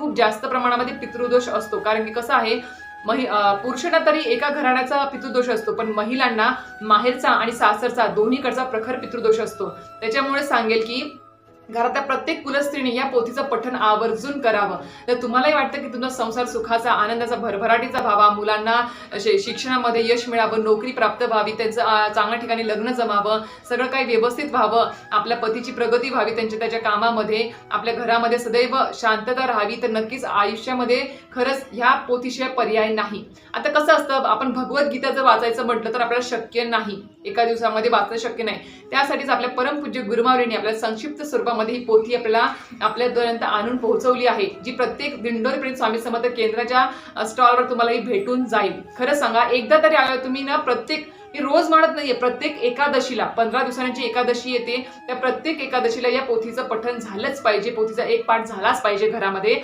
खूप जास्त प्रमाणामध्ये पितृदोष असतो. कारण की कसं आहे, पुरुषांना तरी एका घराण्याचा पितृदोष असतो, पण महिलांना माहेरचा आणि सासरचा दोन्हीकडचा प्रखर पितृदोष असतो. त्याच्यामुळे सांगेल की घरातल्या प्रत्येक कुलस्त्रीने या पोथीचं पठण आवर्जून करावं. तर तुम्हालाही वाटतं की तुमचा संसार सुखाचा, आनंदाचा, भरभराटीचा व्हावा, मुलांना शिक्षणामध्ये यश मिळावं, नोकरी प्राप्त व्हावी, त्यांचं चांगल्या ठिकाणी लग्न जमावं, सगळं काही व्यवस्थित व्हावं, आपल्या पतीची प्रगती व्हावी, त्याच्या कामामध्ये, आपल्या घरामध्ये सदैव शांतता राहावी, तर नक्कीच आयुष्यामध्ये खरंच ह्या पोथीशिवाय पर्याय नाही. आता कसं असतं, आपण भगवद्गीता जर वाचायचं म्हटलं तर आपल्याला शक्य नाही, एका दिवसामध्ये वाचणं शक्य नाही. त्यासाठीच आपल्या परमपूज्य गुरुमाऊलींनी आपल्याला संक्षिप्त स्वरूपामध्ये ही पोथी आपल्याला आपल्यापर्यंत आणून पोहोचवली आहे, जी प्रत्येक दिंडोरी प्रेम स्वामी समर्थ केंद्राच्या स्टॉलवर तुम्हाला ही भेटून जाईल. खरं सांगा, एकदा तरी आलं तुम्ही ना, प्रत्येक, मी रोज म्हणत नाहीये, प्रत्येक एकादशीला, 15 दिवसांची एकादशी येते, त्या प्रत्येक एकादशीला या पोथीचं पठण झालंच पाहिजे, पोथीचा एक पाठ झालाच पाहिजे घरामध्ये.